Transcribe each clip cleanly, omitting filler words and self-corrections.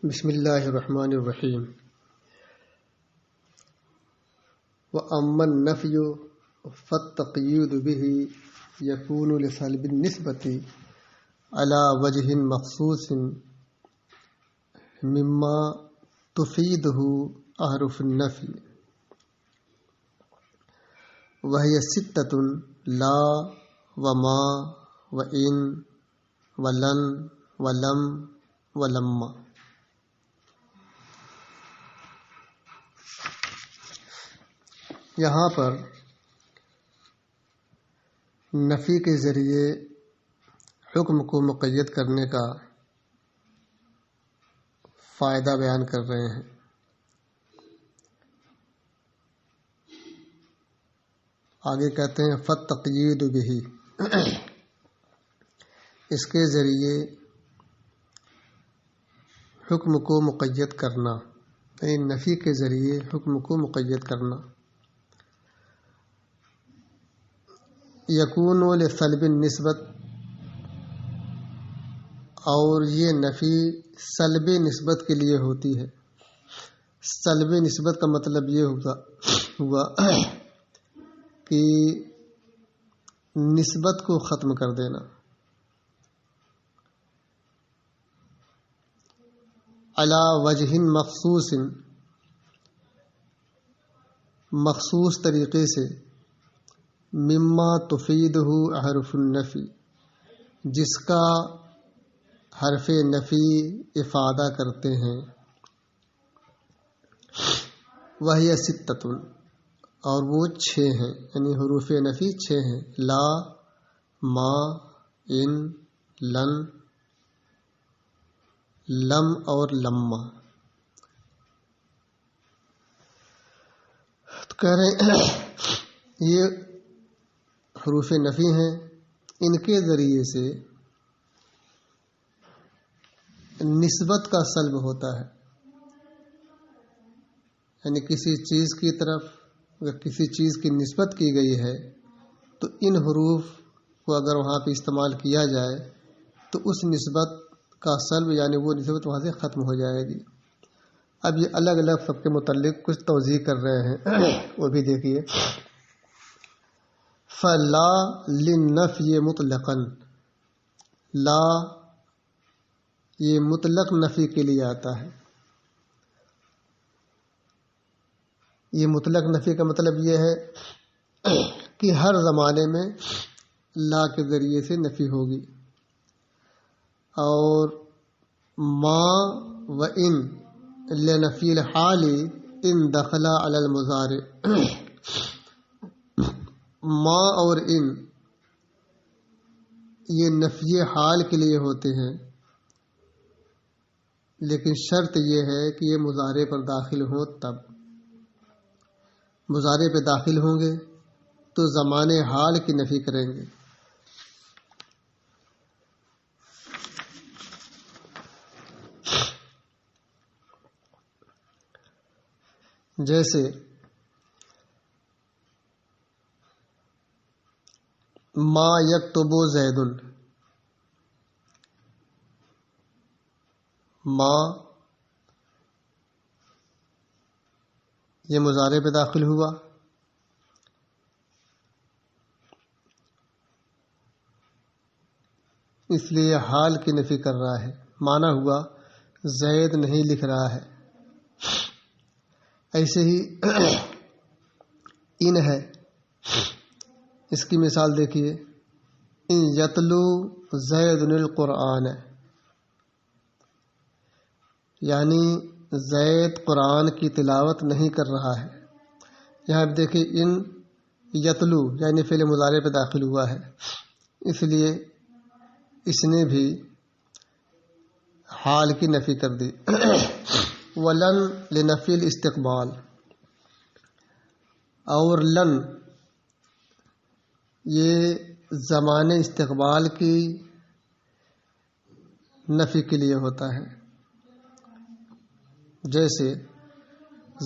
بسم اللہ الرحمن الرحیم وَأَمَّا النَّفْيُ فَالتَّقْيِيدُ بِهِ يَكُونُ لِسَلْبِ النِّسْبَةِ عَلَى وَجْهٍ مَخْصُوصٍ مِمَّا تُفِيدُهُ أَحْرُفُ النَّفْيِ وَهِيَ سِتَّةٌ لَا وَمَا وَإِنْ وَلَنْ وَلَمْ وَلَمَّا۔ یہاں پر نفی کے ذریعے حکم کو مقید کرنے کا فائدہ بیان کر رہے ہیں۔ آگے کہتے ہیں فَالتَّقْیِیدُ بِهِ، اس کے ذریعے حکم کو مقید کرنا، یعنی نفی کے ذریعے حکم کو مقید کرنا۔ یکون لسلب النسبت، اور یہ نفی سلب نسبت کے لیے ہوتی ہے۔ سلب نسبت کا مطلب یہ ہوا کہ نسبت کو ختم کر دینا۔ علی وجہ مخصوص، مخصوص طریقے سے، مما تفیدہ حرف النفی، جس کا حرف نفی افادہ کرتے ہیں۔ وہی ستۃ، اور وہ 6 ہیں، یعنی حروف نفی 6 ہیں۔ لا، ما، ان، لن، لم اور لما۔ تو کہہ رہے ہیں یہ حروف نفی ہیں، ان کے ذریعے سے نسبت کا سلب ہوتا ہے، یعنی کسی چیز کی طرف اگر کسی چیز کی نسبت کی گئی ہے تو ان حروف کو اگر وہاں پہ استعمال کیا جائے تو اس نسبت کا سلب، یعنی وہ نسبت وہاں سے ختم ہو جائے گی۔ اب یہ الگ الگ سب کے متعلق کچھ توضیح کر رہے ہیں، وہ بھی دیکھیے۔ فلا للنفی مطلقا، لا یہ مطلق نفی کے لیے آتا ہے۔ یہ مطلق نفی کا مطلب یہ ہے کہ ہر زمانے میں لا کے ذریعے سے نفی ہوگی۔ اور ما و ان لنفی الحال ان دخلا علی المضارع، ما اور ان یہ نفی حال کے لیے ہوتے ہیں، لیکن شرط یہ ہے کہ یہ مضارع پر داخل ہوں۔ تب مضارع پہ داخل ہوں گے تو زمان حال کی نفی کریں گے۔ جیسے ما یکتب زید، ما یہ مضارع پہ داخل ہوا، اس لیے حال کی نفی کر رہا ہے۔ مانا ہوا زید نہیں لکھ رہا ہے۔ ایسے ہی ان ہے، اس کی مثال دیکھیے، ان یتلو زید القرآن، یعنی زید قرآن کی تلاوت نہیں کر رہا ہے۔ یہاں پہ دیکھیے ان یتلو یعنی فعل مضارع پہ داخل ہوا ہے، اس لیے اس نے بھی حال کی نفی کر دی۔ ولن لنفی الاستقبال، اور لن یہ زمان استقبال کی نفی کے لیے ہوتا ہے۔ جیسے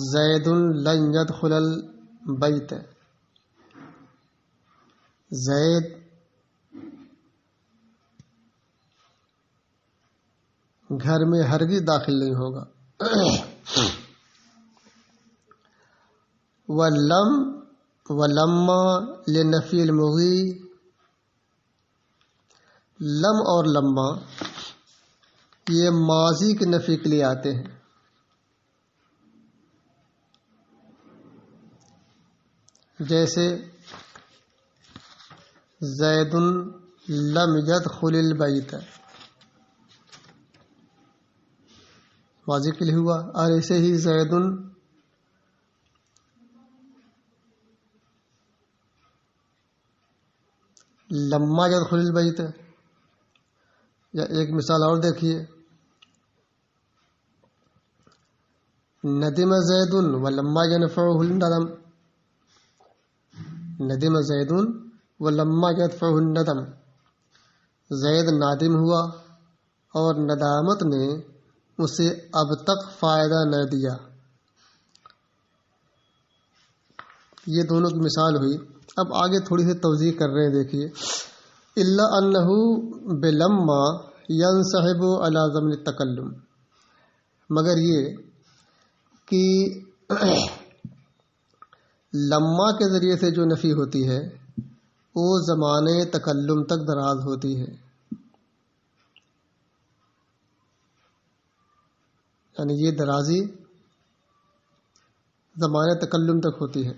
زید لن يدخل البیت، زید گھر میں ہرگز داخل نہیں ہوگا۔ ولما لنفی المغی، لم اور لما یہ ماضی کے نفی کے لیے آتے ہیں۔ جیسے زید لم يدخل البیت، ماضی کے لیے ہوا، اور ایسے ہی زید لما يدخل البیت۔ یا ایک مثال اور دیکھیے، ندم زید ولما ينفعه الندم، ندم زید ولما يدفعه الندم، زید نادم ہوا اور ندامت نے اسے اب تک فائدہ نہ دیا۔ یہ دونوں کی مثال ہوئی۔ اب آگے تھوڑی سی توضیح کر رہے ہیں، دیکھیے، الا انہ بلما ينصحب علی ضمن التکلم، مگر یہ کہ لما کے ذریعے سے جو نفی ہوتی ہے وہ زمانے تکلم تک دراز ہوتی ہے، یعنی یہ درازی زمانے تکلم تک ہوتی ہے۔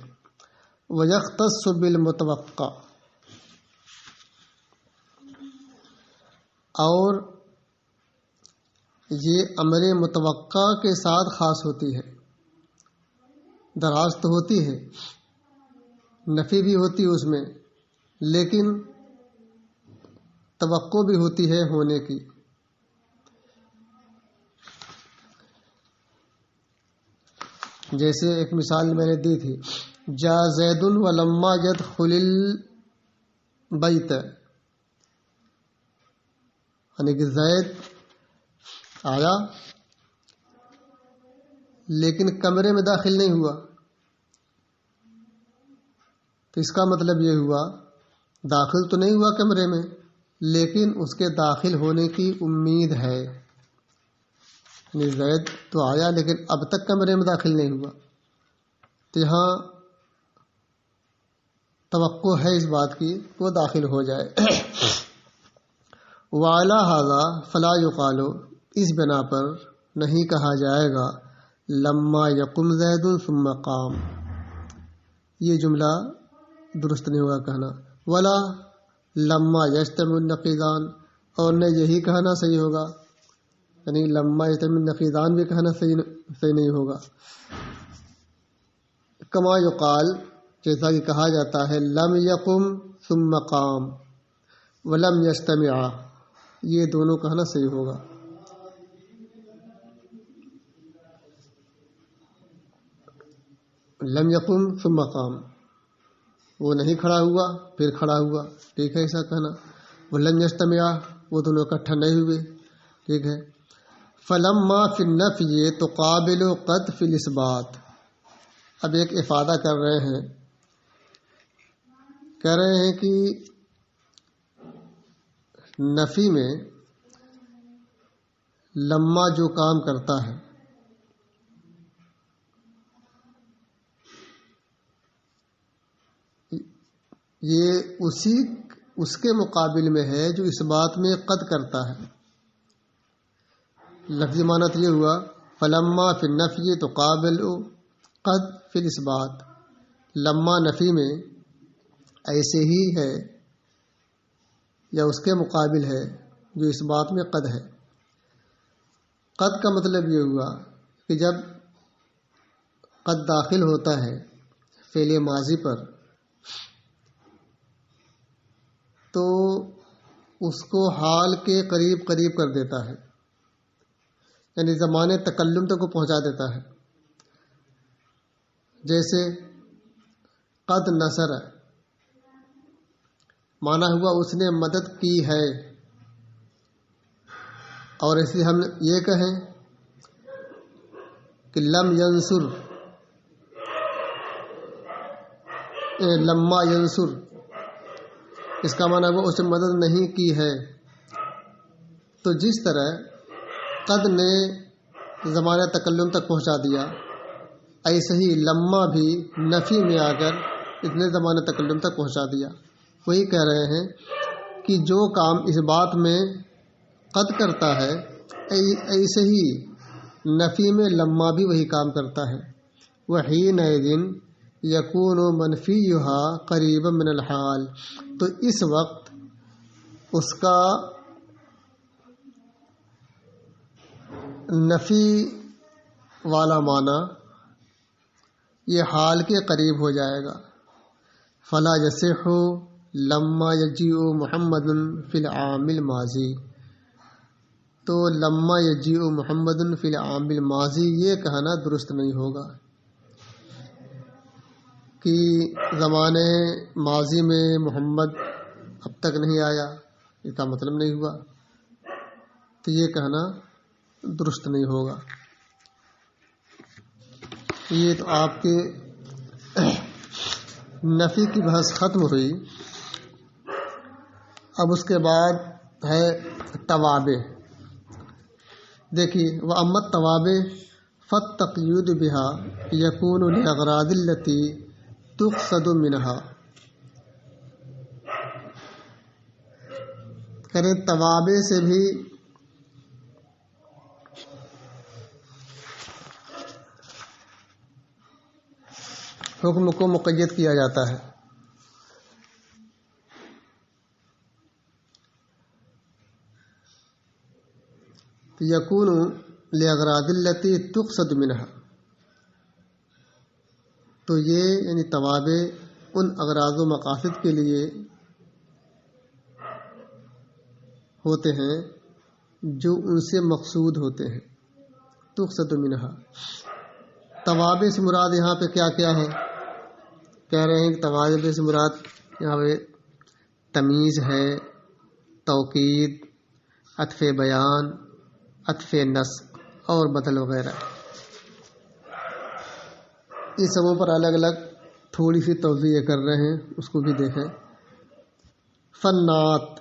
وَيَخْتَصُّ بِالْمُتَوَقَّعِ، اور یہ امر متوقع کے ساتھ خاص ہوتی ہے۔ دراز تو ہوتی ہے، نفی بھی ہوتی ہے اس میں، لیکن توقع بھی ہوتی ہے ہونے کی۔ جیسے ایک مثال میں نے دی تھی، جا زید ولما يدخل البیت، یعنی کہ زید آیا لیکن کمرے میں داخل نہیں ہوا، تو اس کا مطلب یہ ہوا داخل تو نہیں ہوا کمرے میں، لیکن اس کے داخل ہونے کی امید ہے، یعنی زید تو آیا لیکن اب تک کمرے میں داخل نہیں ہوا، تو یہاں توقع ہے اس بات کی وہ داخل ہو جائے۔ وعلی ھذا فلا یقال، اس بنا پر نہیں کہا جائے گا لما یقم زید ثم قام، یہ جملہ درست نہیں ہوگا کہنا، ولا لما یجتمع النقیضان، اور نہ یہی کہنا صحیح ہوگا، یعنی لما یجتمع النقیضان بھی کہنا صحیح نہیں ہوگا۔ کما یقال، جیسا کہ کہا جاتا ہے لم یقم ثم قام ولم یجتمع، یہ دونوں کہنا صحیح ہوگا۔ لم یقم ثم قام، وہ نہیں کھڑا ہوا پھر کھڑا ہوا، ٹھیک ہے ایسا کہنا۔ ولم یجتمع، وہ دونوں اکٹھا نہیں ہوئے، ٹھیک ہے۔ فلما فی النفی تقابل قد فی الاثبات، اب ایک افادہ کر رہے ہیں، کہہ رہے ہیں کہ نفی میں لما جو کام کرتا ہے یہ اس کے مقابل میں ہے جو اس بات میں قد کرتا ہے۔ لفظی معنی تو یہ ہوا فلما فی النفی تقابل قد فی الاثبات، لما نفی میں ایسے ہی ہے یا اس کے مقابل ہے جو اس بات میں قد ہے۔ قد کا مطلب یہ ہوا کہ جب قد داخل ہوتا ہے فعل ماضی پر تو اس کو حال کے قریب قریب کر دیتا ہے، یعنی زمانے تکلم تک کو پہنچا دیتا ہے۔ جیسے قد نصر، مانا ہوا اس نے مدد کی ہے، اور ایسے ہم یہ کہیں کہ لم ینصر، لما ینصر، اس کا معنی وہ اس نے مدد نہیں کی ہے۔ تو جس طرح قد نے زمانہ تکلم تک پہنچا دیا، ایسے ہی لما بھی نفی میں آ کر اس نے زمانہ تکلم تک پہنچا دیا۔ وہی کہہ رہے ہیں کہ جو کام اس بات میں قد کرتا ہے ایسے ہی نفی میں لما بھی وہی کام کرتا ہے۔ وحینئذ یکون منفیھا قریبا من الحال، تو اس وقت اس کا نفی والا معنی یہ حال کے قریب ہو جائے گا۔ فلا یصح لما یجیء محمد فی العام الماضی، تو لما یجیء محمد فی العام الماضی یہ کہنا درست نہیں ہوگا کہ زمانے ماضی میں محمد اب تک نہیں آیا، اس کا مطلب نہیں ہوا، تو یہ کہنا درست نہیں ہوگا۔ یہ تو آپ کے نفی کی بحث ختم ہوئی۔ اب اس کے بعد ہے توابع۔ دیکھیے وَأَمَّا التَّوَابِعُ فَالتَّقْیِیدُ بِهَا یَکُونُ لِأَغْرَاضِ الَّتِی تُقْصَدُ مِنْہَا، کریں توابع سے بھی حکم کو مقید کیا جاتا ہے۔ یکون لاغراض التی تقصد منہا، تو یہ یعنی توابع ان اغراض و مقاصد کے لیے ہوتے ہیں جو ان سے مقصود ہوتے ہیں۔ تقصد منہا، توابع سے مراد یہاں پہ کیا کیا ہے؟ کہہ رہے ہیں کہ توابع سے مراد یہاں پہ تمیز ہے، توکید، عطف بیان، عطف نسق اور بدل وغیرہ۔ ان سبوں پر الگ الگ تھوڑی سی توضیح کر رہے ہیں، اس کو بھی دیکھیں۔ فنات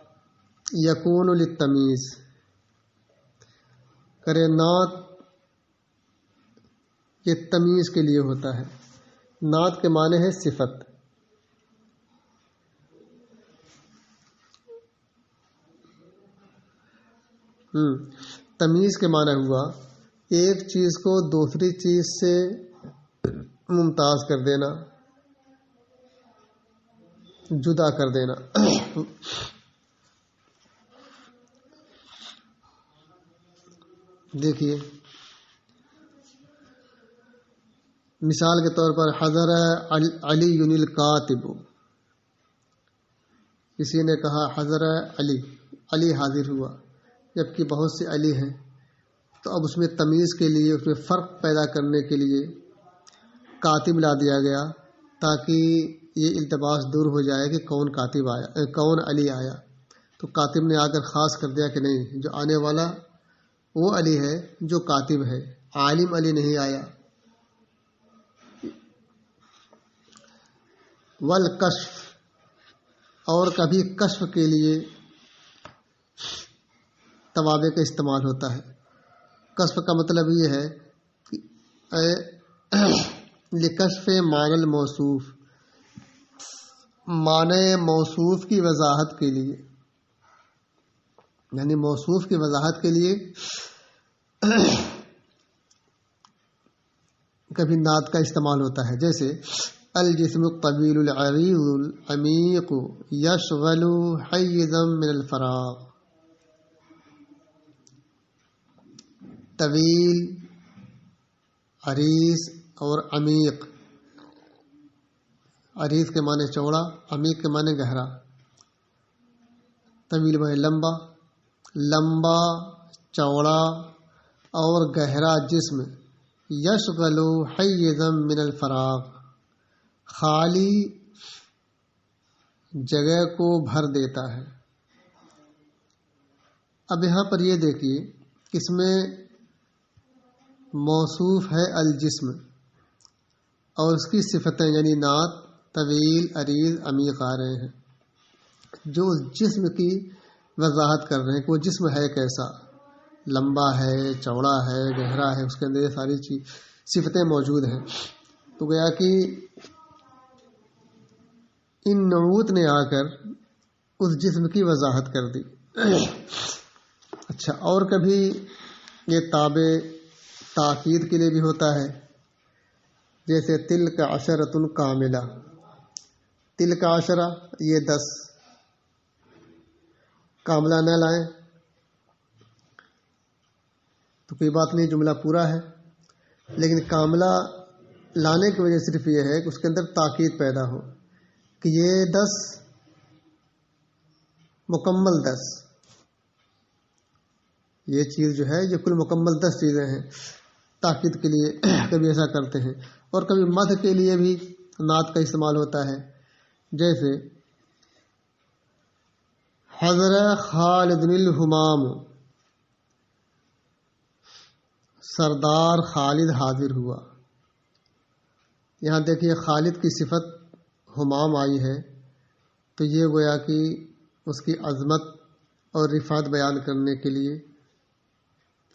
یکون للتمیز، کرے نات یہ تمیز کے لیے ہوتا ہے۔ نات کے معنی ہے صفت۔ تمیز کے معنی ہوا ایک چیز کو دوسری چیز سے ممتاز کر دینا، جدا کر دینا۔ دیکھیے مثال کے طور پر حضر علی الکاتب، کسی نے کہا حضر علی، علی حاضر ہوا، جبکہ بہت سے علی ہیں، تو اب اس میں تمیز کے لیے، اس میں فرق پیدا کرنے کے لیے کاتب لا دیا گیا تاکہ یہ التباس دور ہو جائے کہ کون کاتب آیا، کون علی آیا۔ تو کاتب نے آ کر خاص کر دیا کہ نہیں، جو آنے والا وہ علی ہے جو کاتب ہے، عالم علی نہیں آیا۔ والکشف، اور کبھی کشف کے لیے توابع کا استعمال ہوتا ہے۔ کشف کا مطلب یہ ہے کہ لکشف معنی الموصوف، معنی موصوف کی وضاحت کے لیے، یعنی موصوف کی وضاحت کے لیے کبھی نعت کا استعمال ہوتا ہے، جیسے الجسم الطویل العریض العمیق یشغل حیزا من الفراغ۔ طویل، عریض اور عمیق۔ عریض کے معنی چوڑا، عمیق کے معنی گہرا۔ طویل معنی لمبا، لمبا، چوڑا اور گہرا جسم۔ یشغل حیزا من الفراغ، خالی جگہ کو بھر دیتا ہے۔ اب یہاں پر یہ دیکھیے اس میں موصوف ہے الجسم، اور اس کی صفتیں یعنی نعت طویل، عریض، عمیق آ رہے ہیں، جو اس جسم کی وضاحت کر رہے ہیں کہ وہ جسم ہے کیسا۔ لمبا ہے، چوڑا ہے، گہرا ہے، اس کے اندر یہ ساری صفتیں موجود ہیں. تو گویا کہ ان نعوت نے آ کر اس جسم کی وضاحت کر دی. اچھا، اور کبھی یہ تابع تاکید کے لیے بھی ہوتا ہے، جیسے تلک عشرۃ کاملہ. تلک عشرہ یہ 10، کاملہ نہ لائیں تو کوئی بات نہیں، جملہ پورا ہے. لیکن کاملہ لانے کی وجہ صرف یہ ہے کہ اس کے اندر تاکید پیدا ہو کہ یہ 10 مکمل 10، یہ چیز جو ہے یہ کل مکمل 10 چیزیں ہیں. تاکید کے لیے کبھی ایسا کرتے ہیں. اور کبھی مدح کے لیے بھی نعت کا استعمال ہوتا ہے، جیسے حضر خالد الہمام، سردار خالد حاضر ہوا. یہاں دیکھیے خالد کی صفت ہمام آئی ہے، تو یہ گویا کہ اس کی عظمت اور رفعت بیان کرنے کے لیے.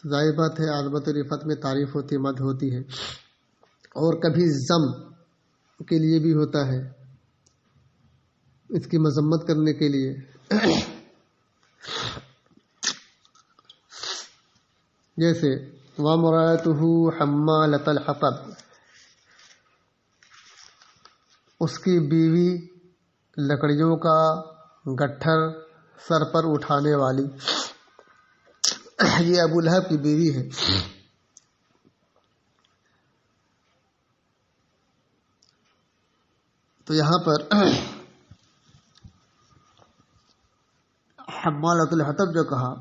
ظاہر بات ہے عظمت و رفعت میں تعریف ہوتی، مدح ہوتی ہے. اور کبھی ضم کے لیے بھی ہوتا ہے، اس کی مذمت کرنے کے لیے. جیسے وَامْرَأَتُهُ حَمَّالَةَ الْحَطَبِ، اس کی بیوی لکڑیوں کا گٹھر سر پر اٹھانے والی. یہ ابو لہب کی بیوی ہے. تو یہاں پر حمالۃ الحطب جو کہا،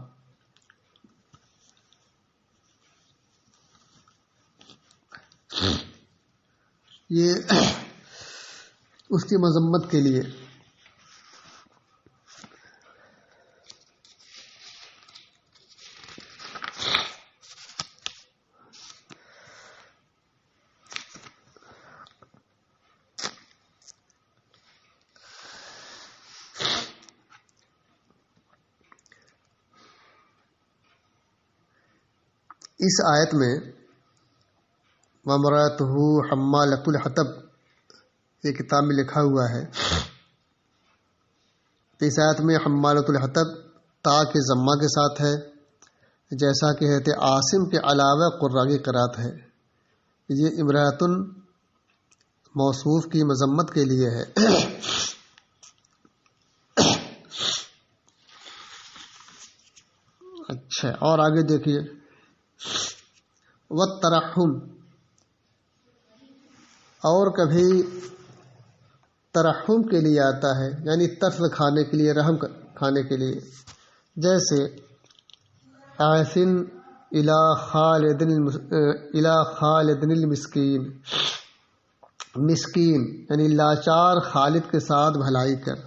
یہ اس کی مذمت کے لیے. اس آیت میں وَامْرَأَتُهُ حَمَّالَةَ الْحَطَبِ یہ کتاب میں لکھا ہوا ہے. اس آیت میں حمالۃ الحطب تا کے ضمہ کے ساتھ ہے، جیسا کہ ہے عاصم کے علاوہ قراء کی قرات ہے. یہ امرأۃ موصوف کی مذمت کے لیے ہے. اچھا، اور آگے دیکھیے والترحم، اور کبھی ترحم کے لیے آتا ہے، یعنی ترس کھانے کے لیے، رحم کھانے کے لیے. جیسے احسن الی خالد المسکین، مسکین یعنی لاچار خالد کے ساتھ بھلائی کر.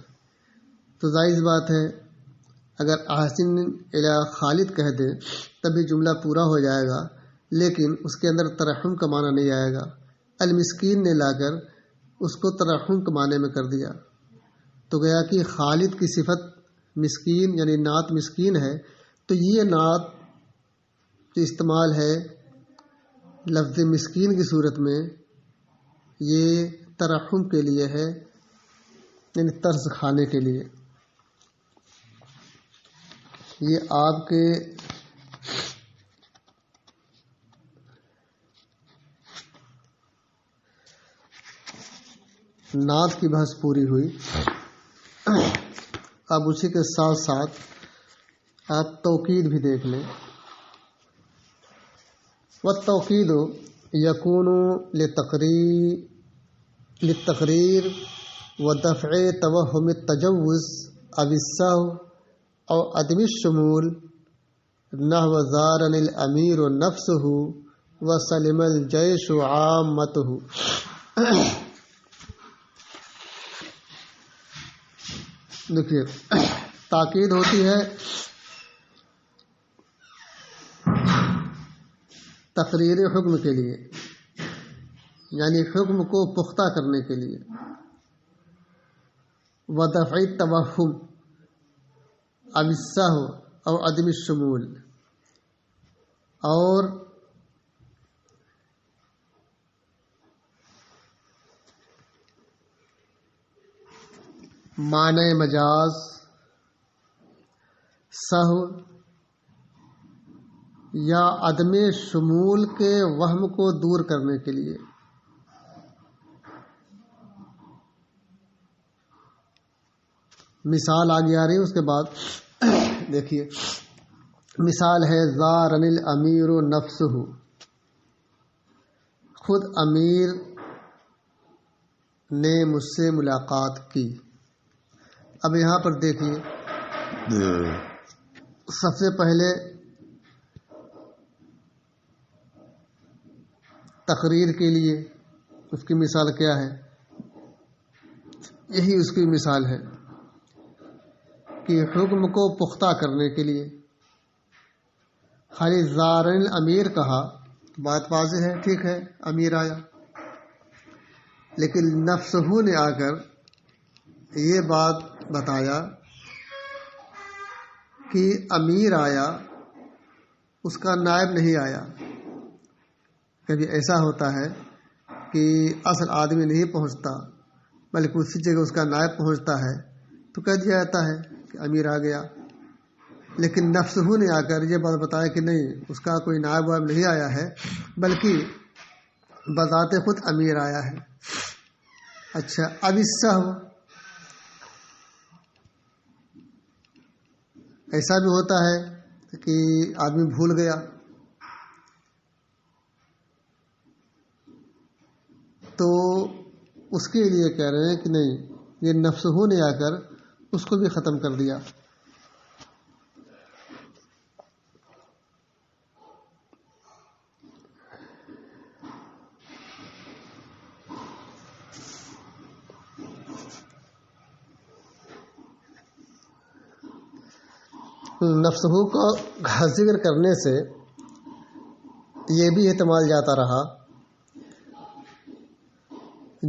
تو ظاہر بات ہے اگر احسن الی خالد کہہ دیں تب بھی جملہ پورا ہو جائے گا، لیکن اس کے اندر ترحم کا معنی نہیں آئے گا. المسکین نے لا کر اس کو ترحم کے معنی میں کر دیا، تو گیا کہ خالد کی صفت مسکین یعنی نعت مسکین ہے. تو یہ نعت جو استعمال ہے لفظ مسکین کی صورت میں، یہ ترحم کے لیے ہے، یعنی ترس کھانے کے لیے. یہ آپ کے نعت کی بحث پوری ہوئی. اب اسی کے ساتھ ساتھ آپ توکید بھی دیکھ لیں. والتوکید یکون للتقریر ودفع توہم التجوز او السہو او عدم الشمول نحو زارن الامیر نفسہ وسلم الجیش عامتہ. دیکھیے تاکید ہوتی ہے تقریر حکم کے لیے، یعنی حکم کو پختہ کرنے کے لیے. ودفع توہم او السہو او عدم الشمول، اور معنی مجاز سہو یا عدم شمول کے وہم کو دور کرنے کے لیے. مثال آگے آ رہی ہے، اس کے بعد دیکھیے. مثال ہے زارن الامیر نفسہ، خود امیر نے مجھ سے ملاقات کی. اب یہاں پر دیکھیے، سب سے پہلے تقریر کے لیے اس کی مثال کیا ہے؟ یہی اس کی مثال ہے کہ حکم کو پختہ کرنے کے لیے. خالی زارن امیر کہا، بات واضح ہے، ٹھیک ہے، امیر آیا. لیکن نفسہ نے آ کر یہ بات بتایا کہ امیر آیا، اس کا نائب نہیں آیا. کبھی ایسا ہوتا ہے کہ اصل آدمی نہیں پہنچتا بلکہ اسی جگہ اس کا نائب پہنچتا ہے تو کہہ دیا جاتا ہے کہ امیر آ گیا. لیکن نفسہ نے آ کر یہ بات بتایا کہ نہیں، اس کا کوئی نائب وائب نہیں آیا ہے بلکہ بذات خود امیر آیا ہے. اچھا، اب اس سہو ایسا بھی ہوتا ہے کہ آدمی بھول گیا، تو اس کے لیے کہہ رہے ہیں کہ نہیں، یہ نفسہ نے آ کر اس کو بھی ختم کر دیا. نفسہ کو ذکر کرنے سے یہ بھی احتمال جاتا رہا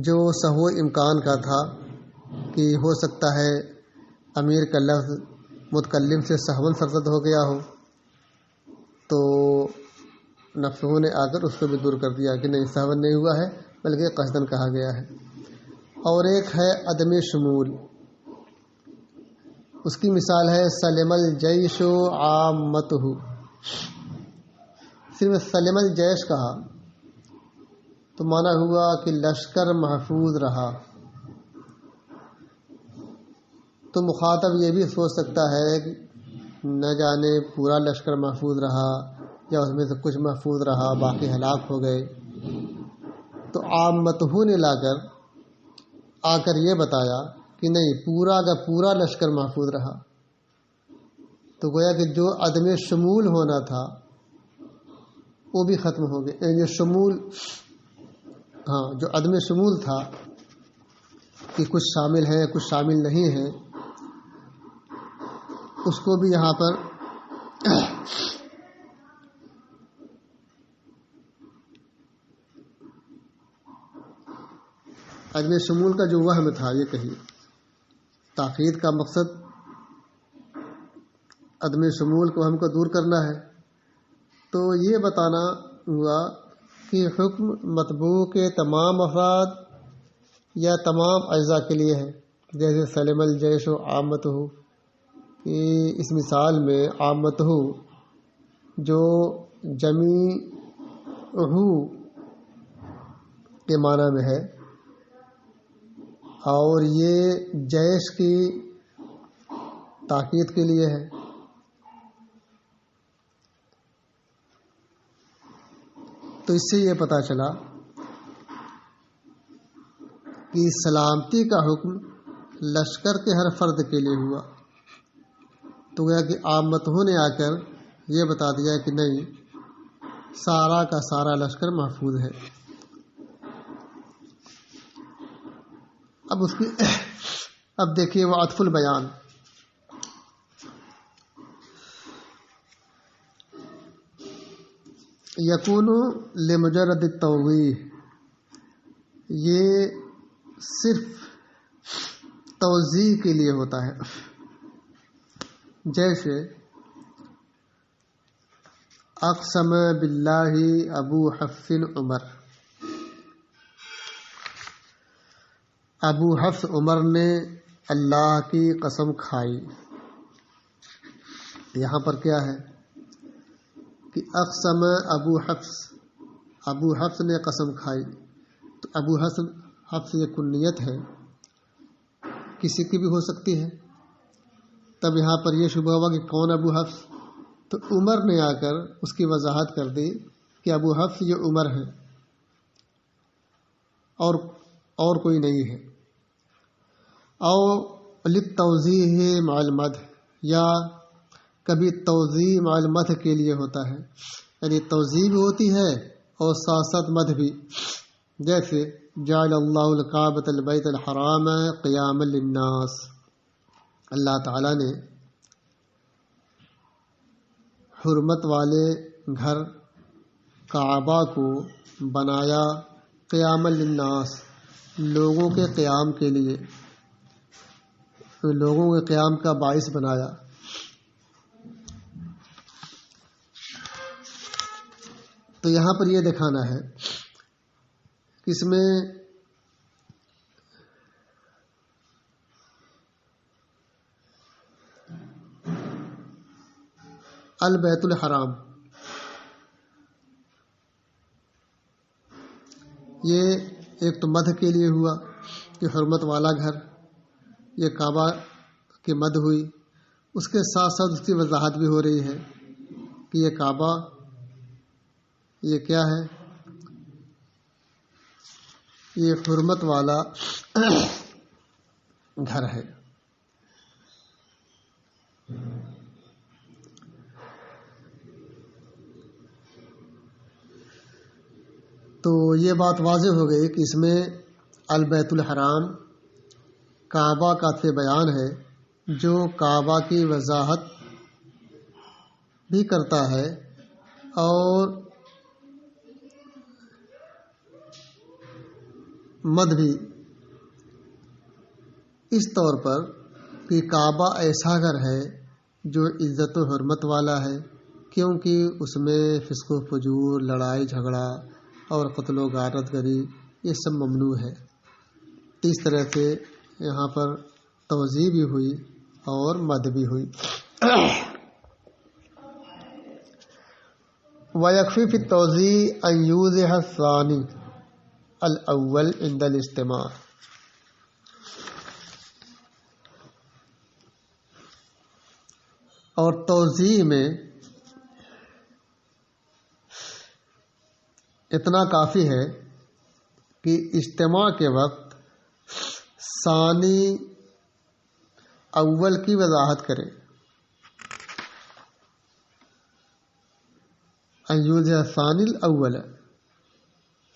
جو سہو امکان کا تھا کہ ہو سکتا ہے امیر کا لفظ متکلم سے سہون سرزد ہو گیا ہو، تو نفسہ نے آ کر اس کو بھی دور کر دیا کہ نہیں، سہون نہیں ہوا ہے بلکہ قصدن کہا گیا ہے. اور ایک ہے عدم شمول، اس کی مثال ہے سلم الجیش عامتہ. صرف سلم الجیش کہا تو مانا ہوا کہ لشکر محفوظ رہا. تو مخاطب یہ بھی سوچ سکتا ہے کہ نہ جانے پورا لشکر محفوظ رہا یا اس میں سے کچھ محفوظ رہا، باقی ہلاک ہو گئے. تو عامتہ نے آ کر یہ بتایا کہ نہیں، پورا کا پورا لشکر محفوظ رہا. تو گویا کہ جو عدم شمول ہونا تھا وہ بھی ختم ہو گیا. یعنی شمول، ہاں، جو عدم شمول تھا کہ کچھ شامل ہیں کچھ شامل نہیں ہیں، اس کو بھی یہاں پر عدم شمول کا جو وہم تھا، یہ کہیے تاکید کا مقصد عدم شمول کو ہم کو دور کرنا ہے. تو یہ بتانا ہوا کہ حکم مطبوع کے تمام افراد یا تمام اجزاء کے لیے ہے. جیسے سلم الجیش و عامتہ، کہ اس مثال میں عامتہ جو جمیعہ کے معنی میں ہے، اور یہ جیش کی تاکید کے لیے ہے. تو اس سے یہ پتہ چلا کہ سلامتی کا حکم لشکر کے ہر فرد کے لیے ہوا. تو گویا کہ عامتہ نے آ کر یہ بتا دیا کہ نہیں، سارا کا سارا لشکر محفوظ ہے. اب دیکھیے وہ عطف البیان. یکون لمجرد التوضیح، یہ صرف توضیح کے لیے ہوتا ہے. جیسے اقسم باللہ ابو حفص عمر، ابو حفص عمر نے اللہ کی قسم کھائی۔ یہاں پر کیا ہے کہ اقسم ابو حفص نے قسم کھائی، تو ابو حفص یہ کنیت ہے، کسی کی بھی ہو سکتی ہے۔ تب یہاں پر یہ شبہ ہوا کہ کون ابو حفص، تو عمر نے آ کر اس کی وضاحت کر دی کہ ابو حفص یہ عمر ہے اور کوئی نہیں ہے۔ او للتوضیح مع المدح، یا کبھی توضیح مع المدح کے لیے ہوتا ہے، یعنی توضیح بھی ہوتی ہے اور ساتھ ساتھ مدح بھی، جیسے جعل اللہ الکعبۃ البیت الحرام قیاما للناس، اللہ تعالیٰ نے حرمت والے گھر کعبہ کو بنایا قیاما للناس، لوگوں کے قیام کے لیے، لوگوں کے قیام کا باعث بنایا۔ تو یہاں پر یہ دکھانا ہے کہ اس میں البیت الحرام یہ ایک تو مدح کے لیے ہوا کہ حرمت والا گھر، یہ کعبہ کی مدح ہوئی، اس کے ساتھ ساتھ اس کی وضاحت بھی ہو رہی ہے کہ یہ کعبہ یہ کیا ہے، یہ حرمت والا گھر ہے۔ تو یہ بات واضح ہو گئی کہ اس میں البیت الحرام کعبہ کا بیان ہے، جو کعبہ کی وضاحت بھی کرتا ہے اور مدح بھی، اس طور پر کہ کعبہ ایسا گھر ہے جو عزت و حرمت والا ہے، کیونکہ اس میں فسق و فجور، لڑائی جھگڑا اور قتل و غارت گری یہ سب ممنوع ہے۔ اس طرح سے یہاں پر توضیح بھی ہوئی اور مدح بھی ہوئی۔ وَيَكْفِي فِي التَّوْضِيحِ أَنْ يُوضِحَ الثَّانِي الْأَوَّلُ عِنْدَ الِاجْتِمَاعِ، اور توضیح میں اتنا کافی ہے کہ اجتماع کے وقت ثانی اول کی وضاحت کرے، ان یوضح الثانی الاول،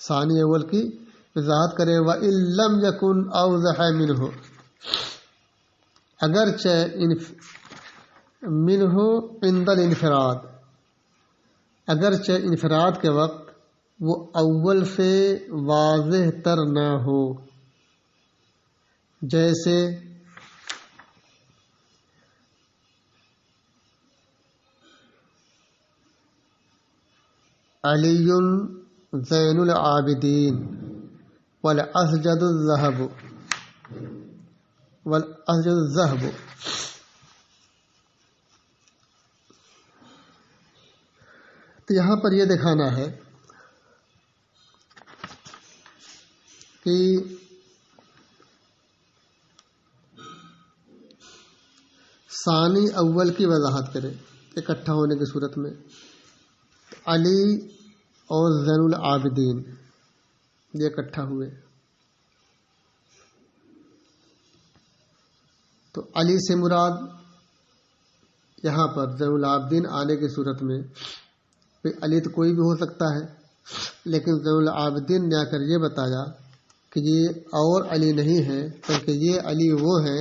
ثانی اول کی وضاحت کرے، وَإِن لَّمْ يَكُنْ أَوْضَحَ مِنْهُ، اگرچہ منہ عند الانفراد، اگرچہ انفراد کے وقت وہ اول سے واضح تر نہ ہو، جیسے علی زین العابدین والاسجد الذہب تو یہاں پر یہ دکھانا ہے کہ ثانی اول کی وضاحت کرے اکٹھا ہونے کی صورت میں، علی اور زین العابدین یہ اکٹھا ہوئے، تو علی سے مراد یہاں پر زین العابدین آنے کی صورت میں، علی تو کوئی بھی ہو سکتا ہے، لیکن زین العابدین نے آ کر یہ بتایا کہ یہ اور علی نہیں ہے، بلکہ یہ علی وہ ہے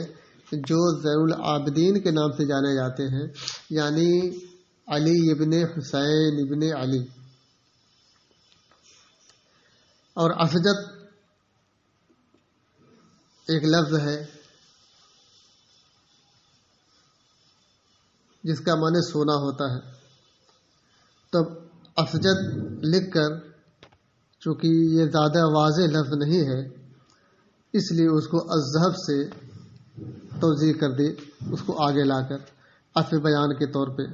جو زین العابدین کے نام سے جانے جاتے ہیں، یعنی علی ابن حسین ابن علی۔ اور اسجد ایک لفظ ہے جس کا معنی سونا ہوتا ہے، تب اسجد لکھ کر، چونکہ یہ زیادہ واضح لفظ نہیں ہے اس لیے اس کو الذهب سے توضیح کر دی، اس کو آگے لا کر عطف بیان کے طور پہ۔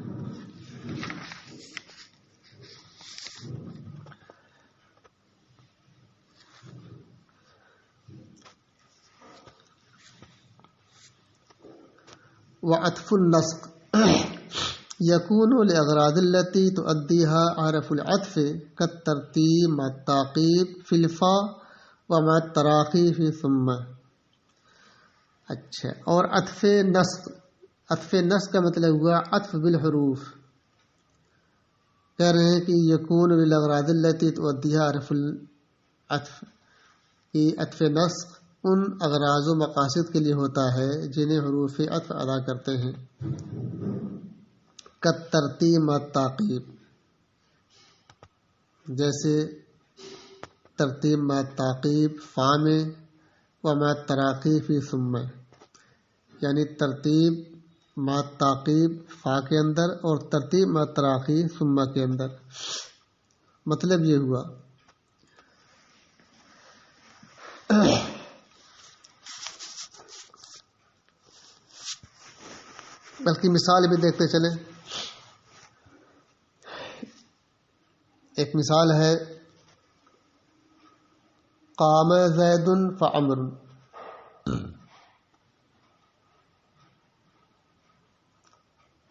وعطف النسق يكون لأغراض التي تؤديها عرف العطف كالترتيب مع التعقيب في الفاء ومع التراخي في ثم۔ اچھا، اور عطف نسق کا مطلب ہوا عطف بالحروف۔ کہہ رہے ہیں کہ یکون للأغراض التي تؤديها عرف العطف، یہ عطف نسق ان اغراض و مقاصد کے لیے ہوتا ہے جنہیں حروف عطف ادا کرتے ہیں۔ کالترتیب مع التعقیب، جیسے ترتیب مع التعقیب فا میں، ومع التراخی فی ثم، یعنی ترتیب مع التعقیب فا کے اندر اور ترتیب مع التراخی ثم کے اندر۔ مطلب یہ ہوا بلکہ مثال بھی دیکھتے چلیں۔ ایک مثال ہے قام زید فعمر،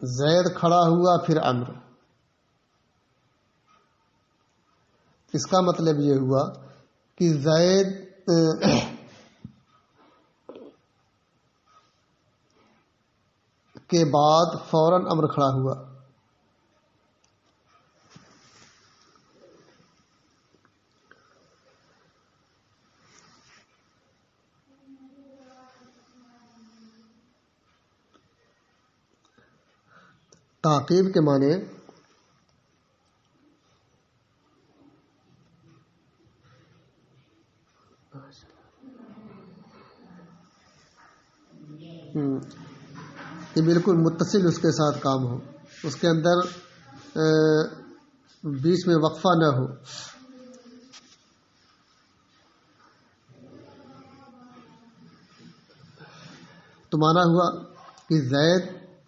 زید کھڑا ہوا پھر عمر۔ اس کا مطلب یہ ہوا کہ زید کے بعد فوراً عمر کھڑا ہوا۔ تعقیب کے معنی کہ بالکل متصل اس کے ساتھ کام ہو، اس کے اندر بیچ میں وقفہ نہ ہو۔ تو مانا ہوا کہ زید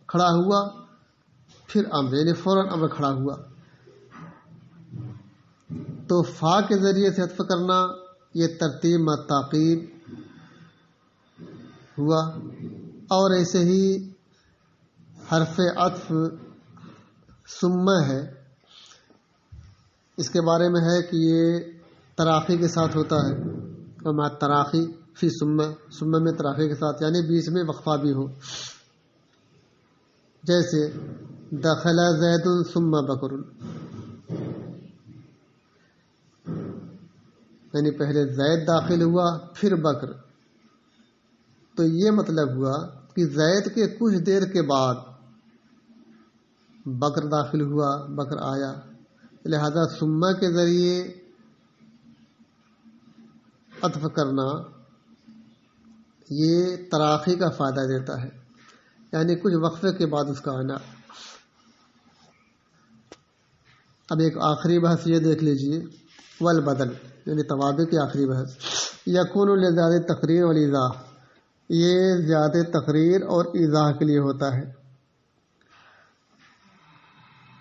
کھڑا ہوا پھر عمر، یعنی فوراً عمر کھڑا ہوا۔ تو فا کے ذریعے سے عطف کرنا یہ ترتیب مع تعقیب ہوا، اور ایسے ہی حرف عطف ثم ہے، اس کے بارے میں ہے کہ یہ تراخی کے ساتھ ہوتا ہے، اور مع تراخی فی ثم میں تراخی کے ساتھ، یعنی بیچ میں وقفہ بھی ہو۔ جیسے دخل زید ثم بکر، یعنی پہلے زید داخل ہوا پھر بکر۔ تو یہ مطلب ہوا کہ زید کے کچھ دیر کے بعد بکر داخل ہوا، بکر آیا، لہذا ثم کے ذریعے عطف کرنا یہ تراخی کا فائدہ دیتا ہے، یعنی کچھ وقفے کے بعد اس کا آنا۔ اب ایک آخری بحث یہ دیکھ لیجئے، والبدل، یعنی توابع کی آخری بحث۔ یکون لزیادہ تقریر والایضاح، یہ زیادہ تقریر اور ایضاح کے لیے ہوتا ہے۔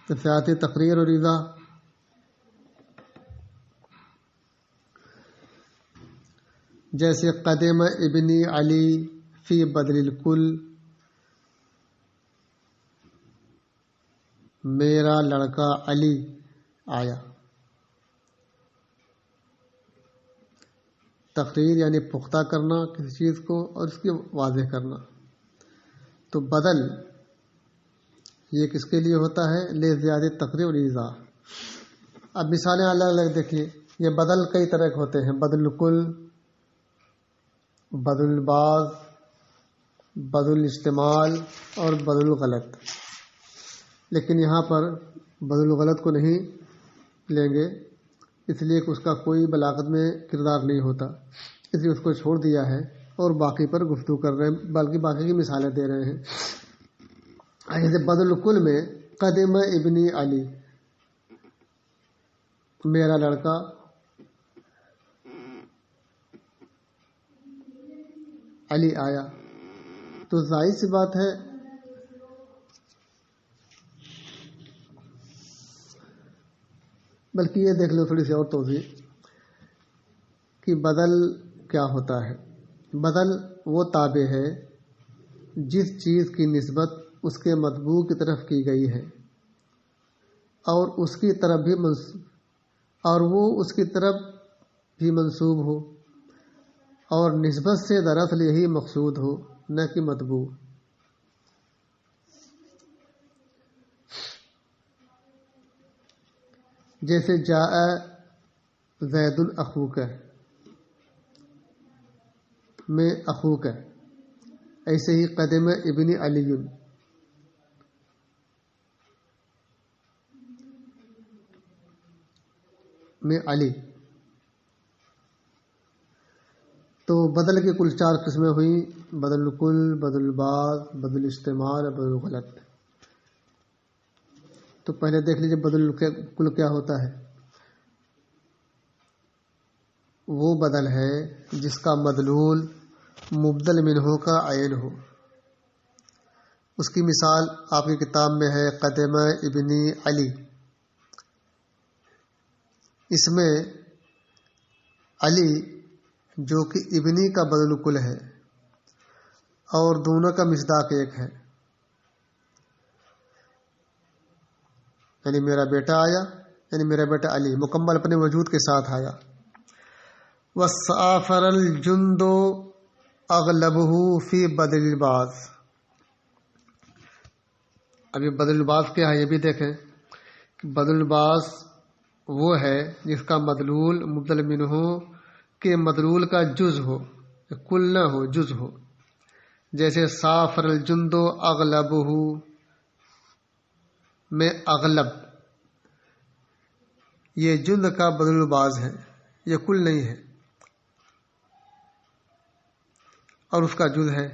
تو زیادہ تقریر اور ایضاح، جیسے قدم ابنی علی فی بدل الکل، میرا لڑکا علی آیا۔ تقریر یعنی پختہ کرنا کسی چیز کو اور اس کی واضح کرنا۔ تو بدل یہ کس کے لیے ہوتا ہے؟ لے زیادہ تقریر اور ایضاح۔ اب مثالیں الگ الگ دیکھیے، یہ بدل کئی طرح کے ہوتے ہیں، بدل الکل، بدل البعض، بدل الاستعمال اور بدل الغلط۔ لیکن یہاں پر بدل الغلط کو نہیں لیں گے، اس لیے کہ اس کا کوئی بلاغت میں کردار نہیں ہوتا، اس لیے اس کو چھوڑ دیا ہے اور باقی پر گفتگو کر رہے ہیں، بلکہ باقی کی مثالیں دے رہے ہیں۔ جیسے بدل الکل میں قدم ابنی علی، میرا لڑکا علی آیا، تو ظاہر سی بات ہے بلکہ یہ دیکھ لو تھوڑی سی اور توضیح کہ بدل کیا ہوتا ہے۔ بدل وہ تابع ہے جس چیز کی نسبت اس کے مطبوع کی طرف کی گئی ہے اور اس کی طرف بھی اور وہ اس کی طرف بھی منسوب ہو، اور نسبت سے دراصل یہی مقصود ہو، نہ کہ مطبوع۔ جیسے جاء زید اخوک میں اخوک، ایسے ہی قدم ابن علی میں علی۔ تو بدل کی کل 4 قسمیں ہوئیں: بدل الکل، بدل البعض، بدل الاستعمال اور بدل الغلط۔ تو پہلے دیکھ لیجیے بدل الکل کیا ہوتا ہے۔ وہ بدل ہے جس کا مدلول مبدل منہ کا عین ہو۔ اس کی مثال آپ کی کتاب میں ہے قدم ابن علی۔ اس میں علی جو کہ ابنی کا بدل کل ہے اور دونوں کا مصداق ایک ہے، یعنی میرا بیٹا آیا، یعنی میرا بیٹا علی مکمل اپنے وجود کے ساتھ آیا۔ وَسَافَرَ الْجُنْدُ أَغْلَبُهُ فِي بَدْلِ الْبَعْضِ۔ اب یہ بدل البعض کیا ہے یہ بھی دیکھیں کہ بدل البعض وہ ہے جس کا مدلول مبدل منہ کے مدلول کا جز ہو، کل نہ ہو، جز ہو۔ جیسے سافر الجند اغلبہ میں اغلب، یہ جند کا بدل البعض ہے، یہ کل نہیں ہے اور اس کا جز ہے۔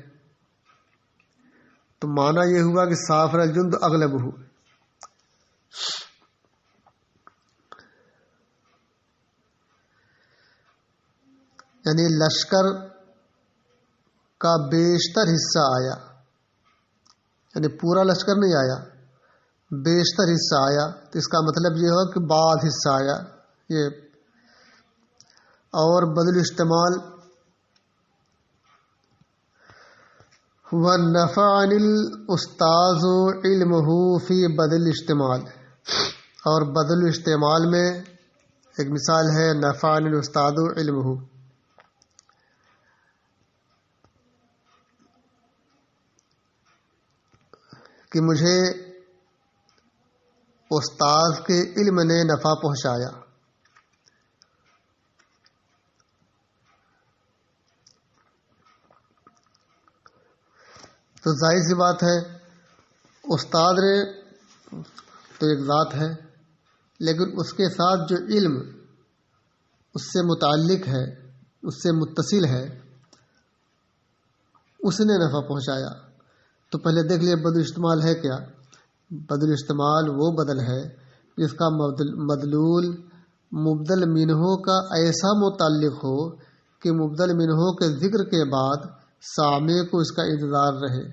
تو معنی یہ ہوا کہ سافر الجند اغلبہ، یعنی لشکر کا بیشتر حصہ آیا، یعنی پورا لشکر نہیں آیا، بیشتر حصہ آیا۔ تو اس کا مطلب یہ ہو کہ بعض حصہ آیا یہ۔ اور بدل استعمال وَنَفَعَ الْأُسْتَاذُ عِلْمُهُ فِي بدل استعمال، اور بدل استعمال میں ایک مثال ہے نفع الْأُسْتَاذُ عِلْمُهُ، کہ مجھے استاذ کے علم نے نفع پہنچایا۔ تو ظاہر سی بات ہے استاد نے تو ایک ذات ہے، لیکن اس کے ساتھ جو علم اس سے متعلق ہے، اس سے متصل ہے، اس نے نفع پہنچایا۔ تو پہلے دیکھ لیے بدل استعمال ہے کیا۔ بدل استعمال وہ بدل ہے جس کا مدلول مبدل منہ کا ایسا متعلق ہو کہ مبدل منہ کے ذکر کے بعد سامع کو اس کا انتظار رہے۔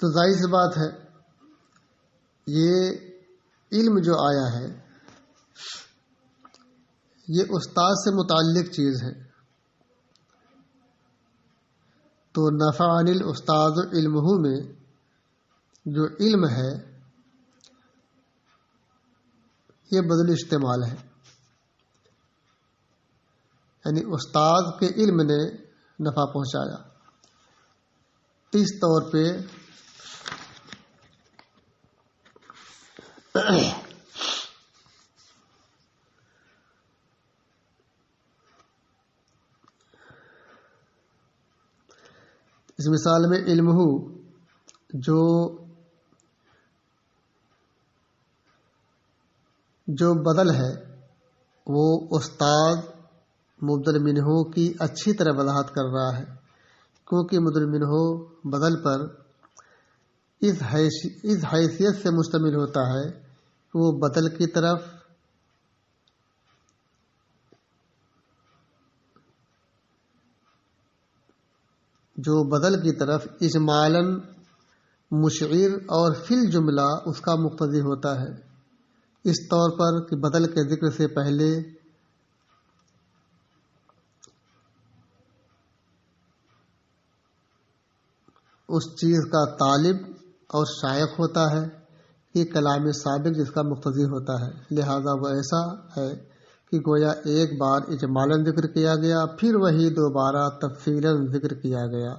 تو ظاہر سی بات ہے یہ علم جو آیا ہے یہ استاد سے متعلق چیز ہے۔ تو نفع الاستاذ علمہ میں جو علم ہے یہ بدل استعمال ہے، یعنی استاد کے علم نے نفع پہنچایا۔ اس طور پہ اس مثال میں علم ہو جو بدل ہے وہ استاد مبدل منہ کی اچھی طرح وضاحت کر رہا ہے، کیونکہ مبدل منہ بدل پر اس حیثیت سے مشتمل ہوتا ہے کہ وہ بدل کی طرف اجمالاً مشعر اور فی الجملہ اس کا مقتضی ہوتا ہے، اس طور پر کہ بدل کے ذکر سے پہلے اس چیز کا طالب اور شائق ہوتا ہے کہ کلام سابق جس کا مقتضی ہوتا ہے، لہذا وہ ایسا ہے کہ گویا ایک بار اجمالاً ذکر کیا گیا، پھر وہی دوبارہ تفصیلاً ذکر کیا گیا۔